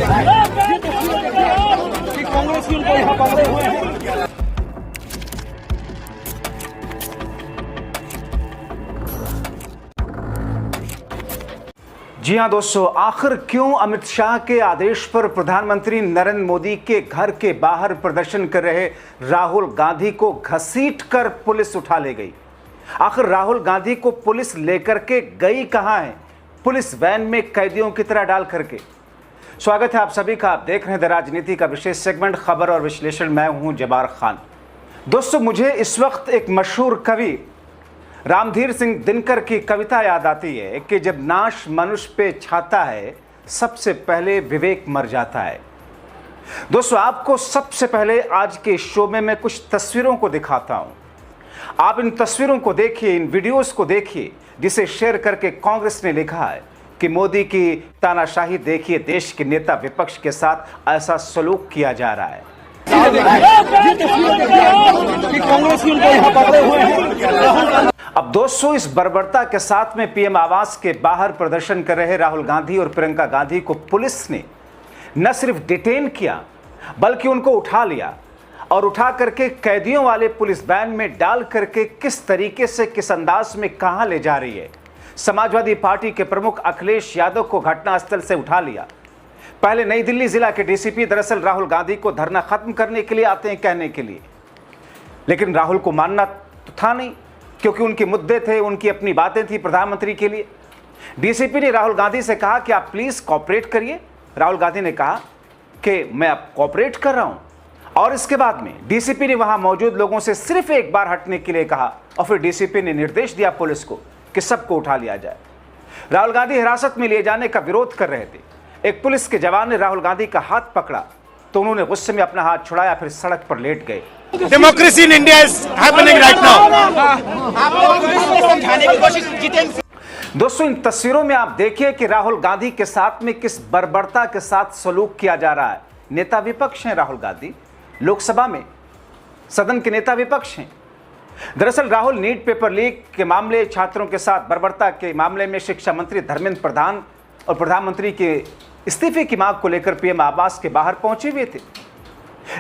कि कांग्रेस की उनको यहाँ पकड़े हुए हैं। जी हां दोस्तों, आखिर क्यों अमित शाह के आदेश पर प्रधानमंत्री नरेंद्र मोदी के घर के बाहर प्रदर्शन कर रहे राहुल गांधी को घसीटकर पुलिस उठा ले गई? आखिर राहुल गांधी को पुलिस लेकर के गई कहां है? पुलिस वैन में कैदियों की तरह डाल करके। स्वागत है आप सभी का। आप देख रहे हैं द राजनीति का विशेष सेगमेंट खबर और विश्लेषण। मैं हूं जबार खान। दोस्तों, मुझे इस वक्त एक मशहूर कवि रामधीर सिंह दिनकर की कविता याद आती है कि जब नाश मनुष्य पे छाता है, सबसे पहले विवेक मर जाता है। दोस्तों, आपको सबसे पहले आज के शो में मैं कुछ तस्वीरों को दिखाता हूं। आप इन तस्वीरों को देखिए, इन वीडियोस को देखिए, जिसे शेयर करके कांग्रेस ने लिखा है कि मोदी की तानाशाही देखिए, देश के नेता विपक्ष के साथ ऐसा सलूक किया जा रहा है। कि कांग्रेस की उनको यहाँ पकड़े हुए हैं। अब दोस्तों, इस बर्बरता के साथ में पीएम आवास के बाहर प्रदर्शन कर रहे राहुल गांधी और प्रियंका गांधी को पुलिस ने न सिर्फ डिटेन किया बल्कि उनको उठा लिया और उठा करके कैदियों वाले पुलिस वैन में डाल करके किस तरीके से, किस अंदाज में कहां ले जा रही है। समाजवादी पार्टी के प्रमुख अखिलेश यादव को घटनास्थल से उठा लिया। पहले नई दिल्ली जिला के डीसीपी दरअसल राहुल गांधी को धरना खत्म करने के लिए आते हैं, कहने के लिए, लेकिन राहुल को मानना तो था नहीं, क्योंकि उनके मुद्दे थे, उनकी अपनी बातें थी प्रधानमंत्री के लिए। डीसीपी ने राहुल गांधी से कहा कि आप प्लीज कोऑपरेट करिए। राहुल गांधी ने कहा कि मैं अब कोऑपरेट कर रहा हूं, और इसके बाद में डीसीपी ने वहां मौजूद लोगों से सिर्फ एक बार हटने के लिए कहा और फिर डीसीपी ने निर्देश दिया पुलिस को कि सबको उठा लिया जाए। राहुल गांधी हिरासत में लिए जाने का विरोध कर रहे थे। एक पुलिस के जवान ने राहुल गांधी का हाथ पकड़ा तो उन्होंने गुस्से में अपना हाथ छुड़ाया, फिर सड़क पर लेट गए। Democracy in India is happening right now. दोस्तों, इन तस्वीरों में आप देखिए कि राहुल गांधी के साथ में किस बर्बरता के साथ सलूक किया जा रहा है। नेता विपक्ष हैं राहुल गांधी, लोकसभा में सदन के नेता विपक्ष हैं। दरअसल राहुल नीट पेपर लीक के मामले, छात्रों के साथ बर्बरता के मामले में शिक्षा मंत्री धर्मेंद्र प्रधान और प्रधानमंत्री के इस्तीफे की मांग को लेकर पीएम आवास के बाहर पहुंचे हुए थे,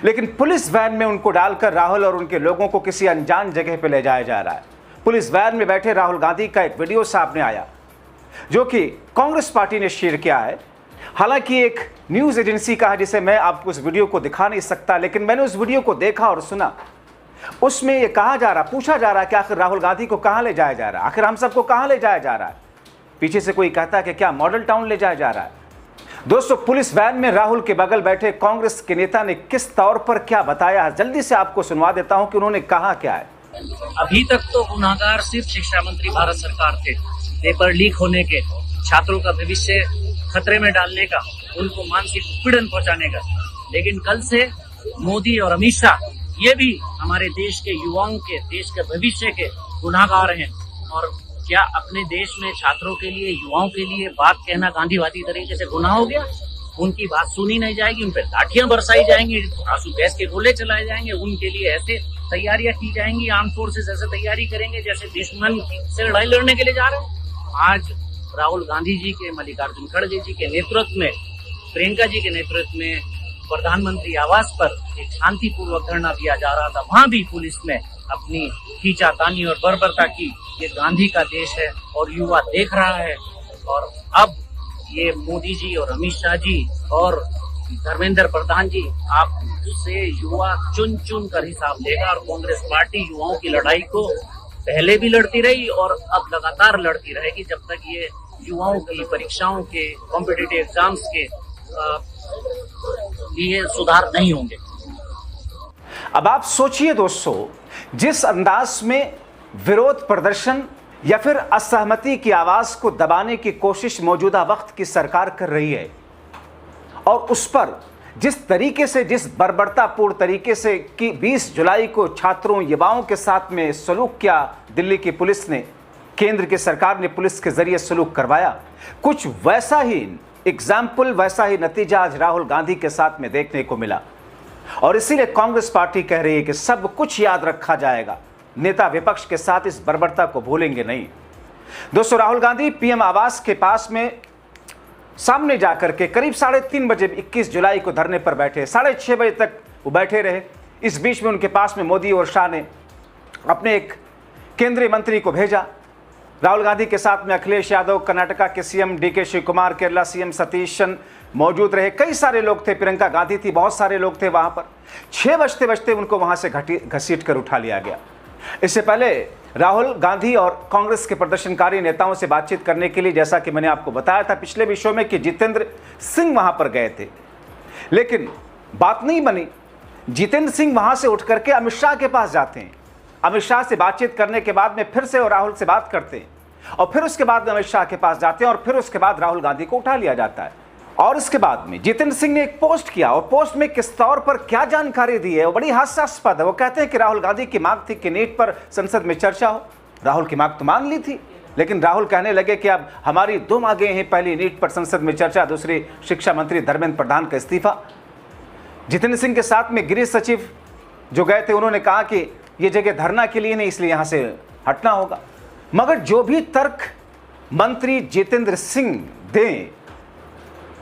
लेकिन पुलिस वैन में उनको डालकर राहुल और उनके लोगों को किसी अनजान जगह पर ले जाया जा रहा है। पुलिस वैन में बैठे राहुल गांधी का एक वीडियो सामने आया जो कि कांग्रेस पार्टी ने शेयर किया है। हालांकि एक न्यूज एजेंसी का है जिसे मैं आपको उस वीडियो को दिखा नहीं सकता, लेकिन मैंने उस वीडियो को देखा और सुना। उसमें यह कहा जा रहा, पूछा जा रहा कि आखिर राहुल गांधी को कहां ले जाया जा रहा है, आखिर हम सबको कहां ले जाया जा रहा है। पीछे से कोई कहता है कि क्या मॉडल टाउन ले जाया जा रहा है। दोस्तों, पुलिस वैन में राहुल के बगल बैठे कांग्रेस के नेता ने किस तौर पर क्या बताया है, जल्दी से आपको सुनवा देता हूं कि उन्होंने कहा क्या है। अभी तक तो गुनाहगार सिर्फ शिक्षा मंत्री भारत सरकार थे, पेपर लीक होने के, छात्रों का भविष्य खतरे में डालने का, उनको मानसिक उत्पीड़न पहुंचाने का। लेकिन कल से मोदी और अमित शाह ये भी हमारे देश के युवाओं के, देश के भविष्य के गुनाहगार हैं। और क्या अपने देश में छात्रों के लिए, युवाओं के लिए बात कहना गांधीवादी तरीके से गुनाह हो गया? उनकी बात सुनी नहीं जाएगी, उन पर लाठियां बरसाई जाएंगी, आंसू गैस के गोले चलाए जाएंगे, उनके लिए ऐसे तैयारियां की जाएंगी, आर्म फोर्सेस ऐसे तैयारी करेंगे जैसे दुश्मन से लड़ाई लड़ने के लिए जा रहे हैं। आज राहुल गांधी जी के, मल्लिकार्जुन खड़गे जी के नेतृत्व में, प्रियंका जी के नेतृत्व में प्रधानमंत्री आवास पर एक शांतिपूर्वक धरना दिया जा रहा था। वहां भी पुलिस ने अपनी खींचातानी और बर्बरता की। ये गांधी का देश है और युवा देख रहा है। और अब ये मोदी जी और अमित शाह जी और धर्मेंद्र प्रधान जी, आपसे युवा चुन चुन कर हिसाब लेगा। और कांग्रेस पार्टी युवाओं की लड़ाई को पहले भी लड़ती रही और अब लगातार लड़ती रहेगी जब तक ये युवाओं की परीक्षाओं के, कॉम्पिटिटिव एग्जाम्स के लिए सुधार नहीं होंगे। अब आप सोचिए दोस्तों, जिस अंदाज में विरोध प्रदर्शन या फिर असहमति की आवाज को दबाने की कोशिश मौजूदा वक्त की सरकार कर रही है, और उस पर जिस तरीके से, जिस बर्बरतापूर्ण तरीके से कि 20 जुलाई को छात्रों, युवाओं के साथ में सलूक किया दिल्ली की पुलिस ने, केंद्र की सरकार ने पुलिस के जरिए सलूक करवाया, कुछ वैसा ही एग्जाम्पल, वैसा ही नतीजा आज राहुल गांधी के साथ में देखने को मिला। और इसीलिए कांग्रेस पार्टी कह रही है कि सब कुछ याद रखा जाएगा, नेता विपक्ष के साथ इस बर्बरता को भूलेंगे नहीं। दोस्तों, राहुल गांधी पीएम आवास के पास में सामने जाकर के करीब 3:30 बजे 21 जुलाई को धरने पर बैठे, 6:30 बजे तक वो बैठे रहे। इस बीच में उनके पास में मोदी और शाह ने अपने एक केंद्रीय मंत्री को भेजा। राहुल गांधी के साथ में अखिलेश यादव, कर्नाटका के CM DK Shivakumar, Kerala CM Satheesan मौजूद रहे, कई सारे लोग थे, प्रियंका गांधी थी, बहुत सारे लोग थे वहां पर। 6 बजते बजते उनको वहां से घसीट कर उठा लिया गया। इससे पहले राहुल गांधी और कांग्रेस के प्रदर्शनकारी नेताओं से बातचीत करने के लिए, जैसा कि मैंने आपको बताया था पिछले भी शो में, कि जितेंद्र सिंह वहां पर गए थे, लेकिन बात नहीं बनी। जितेंद्र सिंह वहां से उठ करके अमित शाह के पास जाते हैं। अमित शाह से बातचीत करने के बाद में फिर से और राहुल से बात करते हैं, और फिर उसके बाद अमित शाह के पास जाते हैं, और फिर उसके बाद राहुल गांधी को उठा लिया जाता है। और इसके बाद में जितेंद्र सिंह ने एक पोस्ट किया, और पोस्ट में किस तौर पर क्या जानकारी दी है वो बड़ी हास्यास्पद है। वो कहते हैं कि राहुल गांधी की मांग थी कि नीट पर संसद में चर्चा हो। राहुल की मांग तो मान ली थी, लेकिन राहुल कहने लगे कि अब हमारी 2 मांगे हैं, पहली नीट पर संसद में चर्चा, दूसरी शिक्षा मंत्री धर्मेंद्र प्रधान का इस्तीफा। जितेंद्र सिंह के साथ में गृह सचिव जो गए थे, उन्होंने कहा कि ये जगह धरना के लिए नहीं, इसलिए यहां से हटना होगा। मगर जो भी तर्क मंत्री जितेंद्र सिंह दें,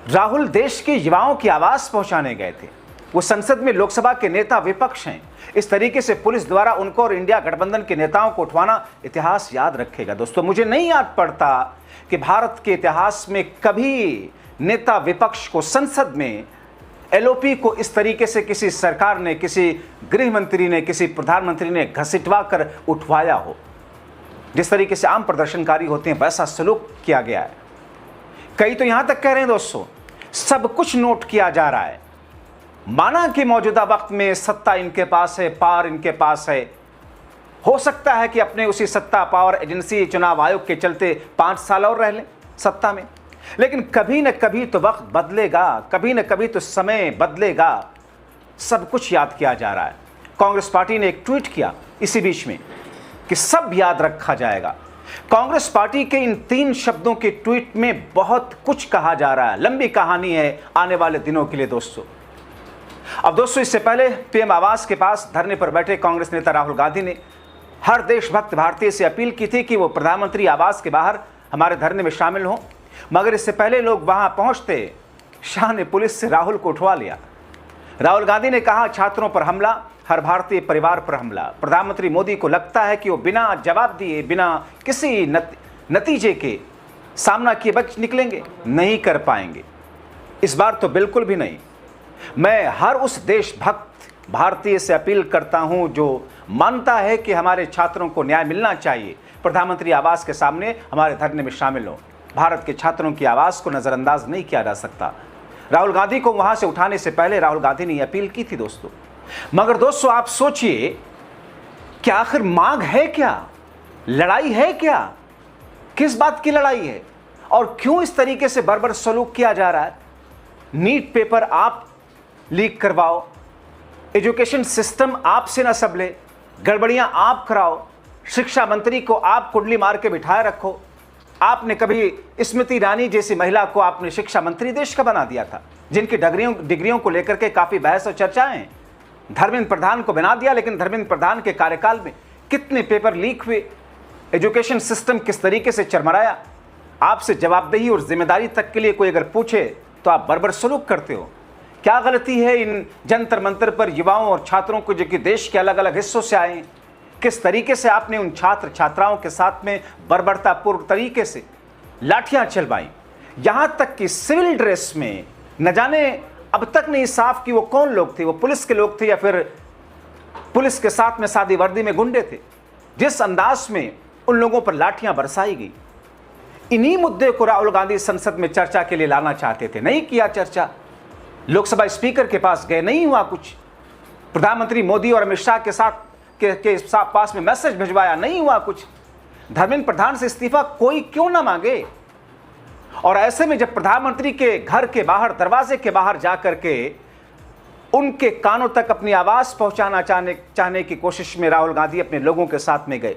राहुल देश के युवाओं की आवाज पहुंचाने गए थे। वो संसद में लोकसभा के नेता विपक्ष हैं। इस तरीके से पुलिस द्वारा उनको और इंडिया गठबंधन के नेताओं को उठवाना इतिहास याद रखेगा। दोस्तों, मुझे नहीं याद पड़ता कि भारत के इतिहास में कभी नेता विपक्ष को संसद में एलओपी को इस तरीके से किसी सरकार ने, किसी गृह मंत्री ने, किसी प्रधानमंत्री ने घसीटवा कर उठवाया हो। जिस तरीके से आम प्रदर्शनकारी होते हैं वैसा सलूक किया गया है। कई तो यहां तक कह रहे हैं दोस्तों, सब कुछ नोट किया जा रहा है। माना कि मौजूदा वक्त में सत्ता इनके पास है, पावर इनके पास है, हो सकता है कि अपने उसी सत्ता पावर एजेंसी चुनाव आयोग के चलते 5 साल और रह लें सत्ता में, लेकिन कभी न कभी तो वक्त बदलेगा, कभी न कभी तो समय बदलेगा। सब कुछ याद किया जा रहा है। कांग्रेस पार्टी ने एक ट्वीट किया इसी बीच में कि सब याद रखा जाएगा। कांग्रेस पार्टी के इन 3 शब्दों के ट्वीट में बहुत कुछ कहा जा रहा है। लंबी कहानी है आने वाले दिनों के लिए दोस्तों। अब दोस्तों, इससे पहले पीएम आवास के पास धरने पर बैठे कांग्रेस नेता राहुल गांधी ने हर देशभक्त भारतीय से अपील की थी कि वो प्रधानमंत्री आवास के बाहर हमारे धरने में शामिल हों। मगर इससे पहले लोग वहां पहुंचते, शाह ने पुलिस से राहुल को उठवा लिया। राहुल गांधी ने कहा, छात्रों पर हमला, हर भारतीय परिवार पर हमला। प्रधानमंत्री मोदी को लगता है कि वो बिना जवाब दिए, बिना किसी नतीजे के सामना किए बच निकलेंगे, नहीं कर पाएंगे। इस बार तो बिल्कुल भी नहीं। मैं हर उस देशभक्त भारतीय से अपील करता हूं जो मानता है कि हमारे छात्रों को न्याय मिलना चाहिए, प्रधानमंत्री आवास के सामने हमारे धरने में शामिल हो। भारत के छात्रों की आवाज को नजरअंदाज नहीं किया जा सकता। राहुल गांधी को वहां से उठाने से पहले राहुल गांधी ने अपील की थी दोस्तों। मगर दोस्तों, आप सोचिए कि आखिर मांग है क्या, लड़ाई है क्या, किस बात की लड़ाई है और क्यों इस तरीके से बर्बर सलूक किया जा रहा है? नीट पेपर आप लीक करवाओ, एजुकेशन सिस्टम आपसे न संभले, गड़बड़ियां आप कराओ, शिक्षा मंत्री को आप कुंडली मार के बिठाए रखो। आपने कभी स्मृति ईरानी जैसी महिला को आपने शिक्षा मंत्री देश का बना दिया था, जिनकी डिग्रियों को लेकर के काफी बहस और चर्चाएं। धर्मेंद्र प्रधान को बना दिया, लेकिन धर्मेंद्र प्रधान के कार्यकाल में कितने पेपर लीक हुए, एजुकेशन सिस्टम किस तरीके से चरमराया। आपसे जवाबदेही और जिम्मेदारी तक के लिए कोई अगर पूछे तो आप बर्बर सलूक करते हो। क्या गलती है इन जंतर मंतर पर युवाओं और छात्रों को जो कि देश के अलग अलग हिस्सों से आए, किस तरीके से आपने उन छात्र छात्राओं के साथ में बर्बरतापूर्ण तरीके से लाठियां चलवाई, यहां तक कि सिविल ड्रेस में, न जाने अब तक नहीं साफ कि वो कौन लोग थे, वो पुलिस के लोग थे या फिर पुलिस के साथ में सादी वर्दी में गुंडे थे। जिस अंदाज में उन लोगों पर लाठियां बरसाई गई, इन्हीं मुद्दे को राहुल गांधी संसद में चर्चा के लिए लाना चाहते थे। नहीं किया चर्चा। लोकसभा स्पीकर के पास गए, नहीं हुआ कुछ। प्रधानमंत्री मोदी और अमित शाह के पास में मैसेज भिजवाया, नहीं हुआ कुछ। धर्मेंद्र प्रधान से इस्तीफा कोई क्यों ना मांगे। और ऐसे में जब प्रधानमंत्री के घर के बाहर, दरवाजे के बाहर जाकर के उनके कानों तक अपनी आवाज पहुंचाना चाहने की कोशिश में राहुल गांधी अपने लोगों के साथ में गए,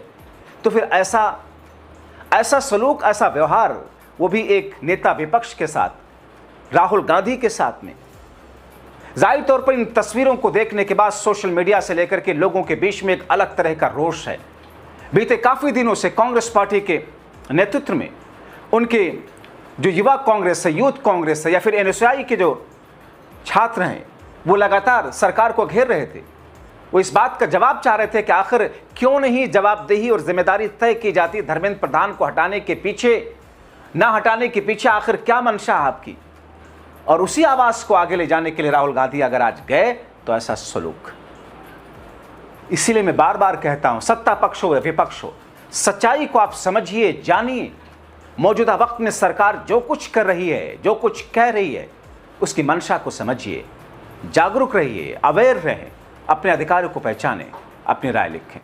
तो फिर ऐसा सलूक, ऐसा व्यवहार, वो भी एक नेता विपक्ष के साथ, राहुल गांधी के साथ में। जाहिर तौर पर इन तस्वीरों को देखने के बाद सोशल मीडिया से लेकर के लोगों के बीच में एक अलग तरह का रोष है। बीते काफी दिनों से कांग्रेस पार्टी के नेतृत्व में उनके जो युवा कांग्रेस है, यूथ कांग्रेस है, या फिर एनएसयूआई के जो छात्र हैं, वो लगातार सरकार को घेर रहे थे। वो इस बात का जवाब चाह रहे थे कि आखिर क्यों नहीं जवाबदेही और जिम्मेदारी तय की जाती, धर्मेंद्र प्रधान को हटाने के पीछे, ना हटाने के पीछे आखिर क्या मंशा है आपकी। और उसी आवाज को आगे ले जाने के लिए राहुल गांधी अगर आज गए तो ऐसा सलूक। इसीलिए मैं बार बार कहता हूं, सत्ता पक्ष हो या विपक्ष हो, सच्चाई को आप समझिए, जानिए। मौजूदा वक्त में सरकार जो कुछ कर रही है, जो कुछ कह रही है, उसकी मंशा को समझिए, जागरूक रहिए, अवेयर रहें, अपने अधिकारों को पहचानें, अपनी राय लिखें।